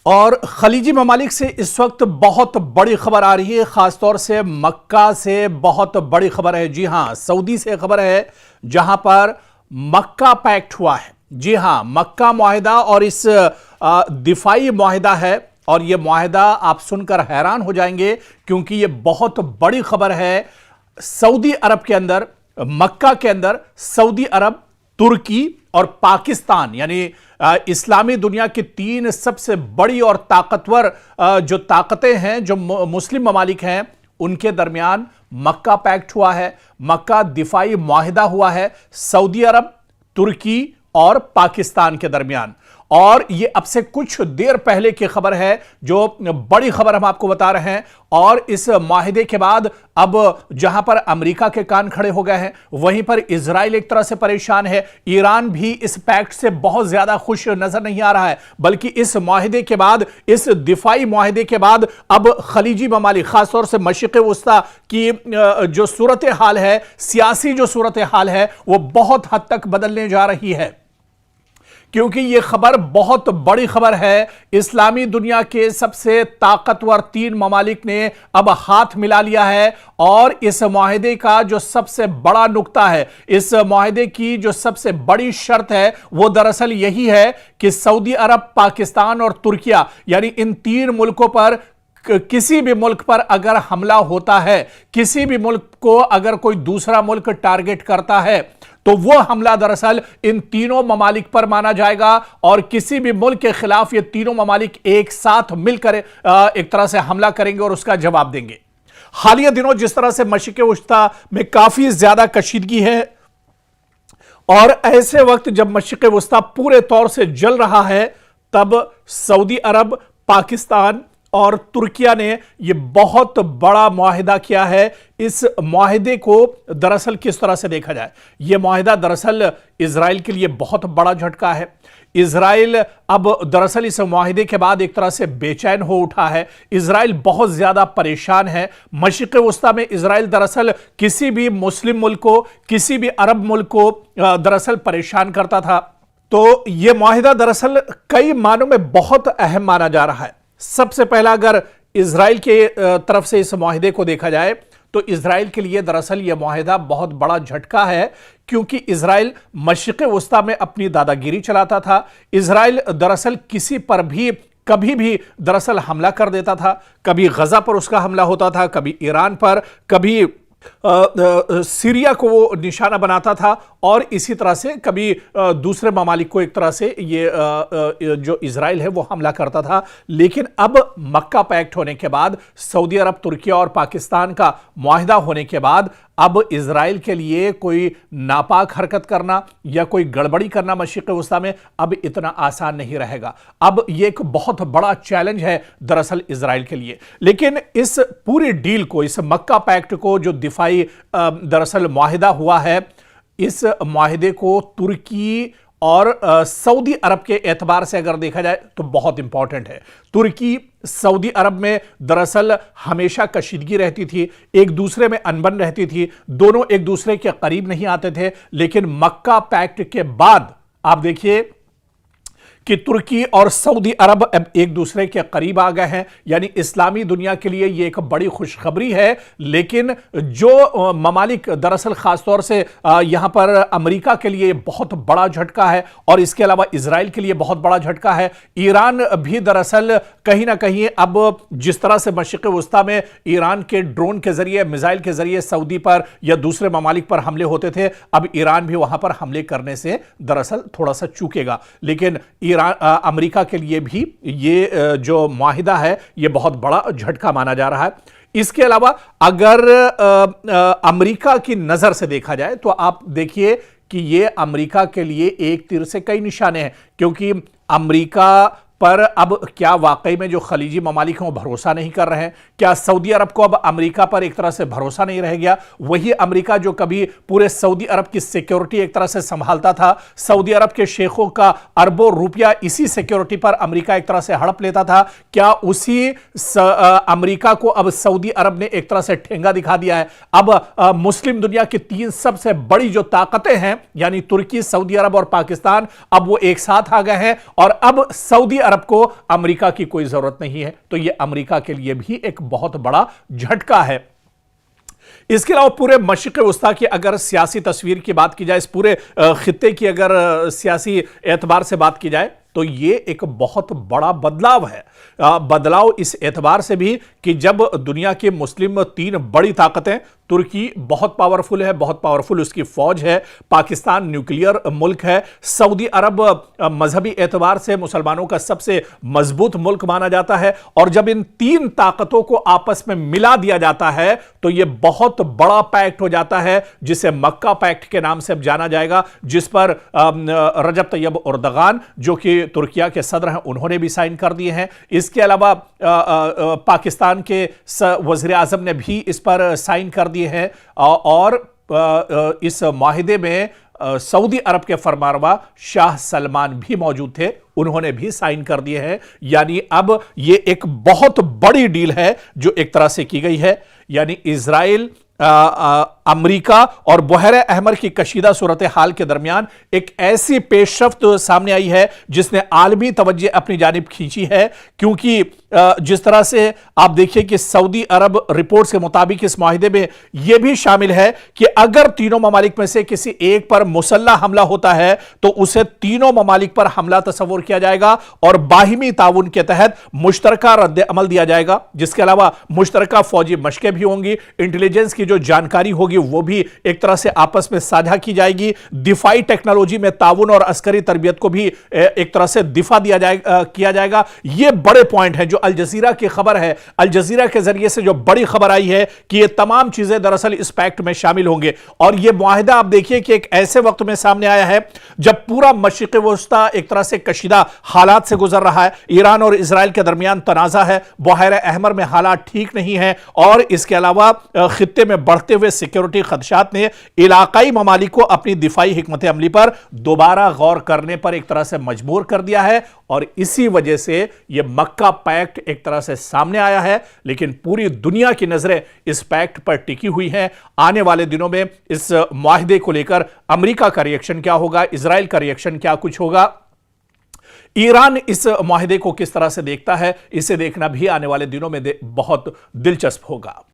और खलीजी ममालिक से इस वक्त बहुत बड़ी खबर आ रही है, खासतौर से मक्का से बहुत बड़ी खबर है। जी हां, सऊदी से खबर है जहां पर मक्का पैक्ट हुआ है। जी हां, मक्का मुआहिदा और इस दिफाई मुआहिदा है। और यह मुआहिदा आप सुनकर हैरान हो जाएंगे क्योंकि यह बहुत बड़ी खबर है। सऊदी अरब के अंदर, मक्का के अंदर सऊदी अरब, तुर्की और पाकिस्तान यानी इस्लामी दुनिया की तीन सबसे बड़ी और ताकतवर जो ताकतें हैं, जो मुस्लिम ममालिक हैं, उनके दरमियान मक्का पैक्ट हुआ है। मक्का दिफाई मुआहिदा हुआ है सऊदी अरब, तुर्की और पाकिस्तान के दरमियान। और यह अब से कुछ देर पहले की खबर है, जो बड़ी खबर हम आपको बता रहे हैं। और इस मुआहिदे के बाद अब जहां पर अमेरिका के कान खड़े हो गए हैं, वहीं पर इजराइल एक तरह से परेशान है। ईरान भी इस पैक्ट से बहुत ज्यादा खुश नजर नहीं आ रहा है, बल्कि इस मुआहिदे के बाद, इस दिफाई मुआहिदे के बाद अब खलीजी ममालिक, खासतौर से मशरिक़ वस्ता की जो सूरत हाल है, सियासी जो सूरत हाल है, वो बहुत हद तक बदलने जा रही है। क्योंकि यह खबर बहुत बड़ी खबर है। इस्लामी दुनिया के सबसे ताकतवर तीन ममालिक ने अब हाथ मिला लिया है। और इस मुआहिदे का जो सबसे बड़ा नुक्ता है, इस मुआहिदे की जो सबसे बड़ी शर्त है, वो दरअसल यही है कि सऊदी अरब, पाकिस्तान और तुर्किया यानी इन तीन मुल्कों पर, किसी भी मुल्क पर अगर हमला होता है, किसी भी मुल्क को अगर कोई दूसरा मुल्क टारगेट करता है, तो वह हमला दरअसल इन तीनों ममालिक पर माना जाएगा। और किसी भी मुल्क के खिलाफ ये तीनों ममालिक एक साथ मिलकर एक तरह से हमला करेंगे और उसका जवाब देंगे। हालिया दिनों जिस तरह से मशरिक़ वस्ता में काफी ज्यादा कशीदगी है, और ऐसे वक्त जब मशरिक़ वस्ता पूरे तौर से जल रहा है, तब सऊदी अरब, पाकिस्तान और तुर्किया ने यह बहुत बड़ा मुआहिदा किया है। इस मुआहिदे को दरअसल किस तरह से देखा जाए, यह मुआहिदा दरअसल इजराइल के लिए बहुत बड़ा झटका है। इजराइल अब दरअसल इस मुआहिदे के बाद एक तरह से बेचैन हो उठा है। इजराइल बहुत ज्यादा परेशान है। मशरिक़ वस्ता में इजराइल दरअसल किसी भी मुस्लिम मुल्क को, किसी भी अरब मुल्क को दरअसल परेशान करता था। तो यह मुआहिदा दरअसल कई मानों में बहुत अहम माना जा रहा है। सबसे पहला, अगर इजराइल के तरफ से इस मुआहिदे को देखा जाए, तो इजराइल के लिए दरअसल यह मुआहिदा बहुत बड़ा झटका है। क्योंकि इजराइल मशरिक़ वस्ता में अपनी दादागिरी चलाता था। इजराइल दरअसल किसी पर भी, कभी भी दरअसल हमला कर देता था। कभी गजा पर उसका हमला होता था, कभी ईरान पर, कभी सीरिया को वो निशाना बनाता था, और इसी तरह से कभी दूसरे ममालिक को एक तरह से ये जो इजराइल है वो हमला करता था। लेकिन अब मक्का पैक्ट होने के बाद, सऊदी अरब, तुर्किया और पाकिस्तान का मुआहिदा होने के बाद, अब इजराइल के लिए कोई नापाक हरकत करना या कोई गड़बड़ी करना मशरिक़ वस्ता में अब इतना आसान नहीं रहेगा। अब यह एक बहुत बड़ा चैलेंज है दरअसल इजराइल के लिए। लेकिन इस पूरी डील को, इस मक्का पैक्ट को, जो दिफाई दरअसल मुआहिदा हुआ है, इस मुआहिदे को तुर्की और सऊदी अरब के एतबार से अगर देखा जाए तो बहुत इंपॉर्टेंट है। तुर्की, सऊदी अरब में दरअसल हमेशा कशीदगी रहती थी, एक दूसरे में अनबन रहती थी, दोनों एक दूसरे के करीब नहीं आते थे। लेकिन मक्का पैक्ट के बाद आप देखिए कि तुर्की और सऊदी अरब अब एक दूसरे के करीब आ गए हैं। यानी इस्लामी दुनिया के लिए यह एक बड़ी खुशखबरी है। लेकिन जो ममालिक दरअसल खासतौर से यहां पर अमेरिका के लिए बहुत बड़ा झटका है, और इसके अलावा इजराइल के लिए बहुत बड़ा झटका है। ईरान भी दरअसल कहीं ना कहीं अब जिस तरह से मशरिक़ वस्ता में ईरान के ड्रोन के जरिए, मिसाइल के जरिए सऊदी पर या दूसरे ममालिक पर हमले होते थे, अब ईरान भी वहां पर हमले करने से दरअसल थोड़ा सा चूकेगा। लेकिन अमेरिका के लिए भी ये जो मुआहिदा है, ये बहुत बड़ा झटका माना जा रहा है। इसके अलावा अगर अमेरिका की नजर से देखा जाए, तो आप देखिए कि ये अमेरिका के लिए एक तीर से कई निशाने हैं। क्योंकि अमेरिका पर अब क्या वाकई में जो खलीजी ममालिक हैं वो भरोसा नहीं कर रहे हैं? क्या सऊदी अरब को अब अमेरिका पर एक तरह से भरोसा नहीं रह गया? वही अमेरिका जो कभी पूरे सऊदी अरब की सिक्योरिटी एक तरह से संभालता था, सऊदी अरब के शेखों का अरबों रुपया इसी सिक्योरिटी पर अमेरिका एक तरह से हड़प लेता था, क्या उसी अमेरिका को अब सऊदी अरब ने एक तरह से ठेंगा दिखा दिया है? अब मुस्लिम दुनिया की तीन सबसे बड़ी जो ताकतें हैं, यानी तुर्की, सऊदी अरब और पाकिस्तान, अब वो एक साथ आ गए हैं। और अब सऊदी अरब अरब को अमेरिका की कोई जरूरत नहीं है। तो यह अमेरिका के लिए भी एक बहुत बड़ा झटका है। इसके अलावा पूरे मशरिक़ वस्ता की अगर सियासी तस्वीर की बात की जाए, इस पूरे खित्ते की अगर सियासी एतबार से बात की जाए, तो ये एक बहुत बड़ा बदलाव है। बदलाव इस एतबार से भी कि जब दुनिया की मुस्लिम तीन बड़ी ताकतें, तुर्की बहुत पावरफुल है, बहुत पावरफुल उसकी फौज है, पाकिस्तान न्यूक्लियर मुल्क है, सऊदी अरब मजहबी एतबार से मुसलमानों का सबसे मजबूत मुल्क माना जाता है, और जब इन तीन ताकतों को आपस में मिला दिया जाता है तो यह बहुत बड़ा पैक्ट हो जाता है, जिसे मक्का पैक्ट के नाम से अब जाना जाएगा, जिस पर रजब तैयब एर्दोगान जो कि तुर्किया के सदर हैं उन्होंने भी साइन कर दिए हैं। इसके अलावा पाकिस्तान के वज़ीर आज़म ने भी इस पर साइन कर दिए हैं, और इस माहिदे में सऊदी अरब के फरमानरवा शाह सलमान भी मौजूद थे, उन्होंने भी साइन कर दिए हैं। यानी अब यह एक बहुत बड़ी डील है जो एक तरह से की गई है। यानी इजराइल, अमेरिका और बहरे अहमर की कशीदा सूरत हाल के दरमियान एक ऐसी पेशरफ्त सामने आई है जिसने आलमी तवज्जो अपनी जानिब खींची है, क्योंकि जिस तरह से आप देखिए कि सऊदी अरब रिपोर्ट्स के मुताबिक इस माहिदे में यह भी शामिल है कि अगर तीनों ममालिक में से किसी एक पर मुसल्लह हमला होता है तो उसे तीनों ममालिक पर हमला तस्वुर किया जाएगा और बाहिमी ताउन के तहत मुश्तरका रद्द अमल दिया जाएगा, जिसके अलावा मुश्तरका फौजी मशकें भी होंगी, इंटेलिजेंस की जो जानकारी होगी वो भी एक तरह से आपस में साझा की जाएगी, दिफाई टेक्नोलॉजी में ताउन और अस्करी तरबियत को भी एक तरह से दिफा किया जाएगा। ये बड़े पॉइंट हैं जो अल जजीरा की खबर है, अल जजीरा के जरिए से जो बड़ी खबर आई है कि ये तमाम चीजें दरअसल इस पैक्ट में शामिल होंगे। और ये मुआहिदा आप देखिए कि एक ऐसे वक्त में सामने आया है जब पूरा मशरिक़ वस्ता एक तरह से कशीदा हालात से गुजर रहा है, ईरान और इजराइल के दरमियान तनाज़ा है, बहरे अहमर में हालात ठीक नहीं है, और इसके अलावा खित्ते में बढ़ते हुए सिक्योरिटी खदशात ने इलाकाई ममालिक को अपनी दिफाई हिकमत अमली पर दोबारा गौर करने पर एक तरह से मजबूर कर दिया है, और इसी वजह से यह मक्का पैक्ट एक तरह से सामने आया है। लेकिन पूरी दुनिया की नजरें इस पैक्ट पर टिकी हुई हैं। आने वाले दिनों में इस मुआहिदे को लेकर अमेरिका का रिएक्शन क्या होगा, इजराइल का रिएक्शन क्या कुछ होगा, ईरान इस मुआहिदे को किस तरह से देखता है, इसे देखना भी आने वाले दिनों में बहुत दिलचस्प होगा।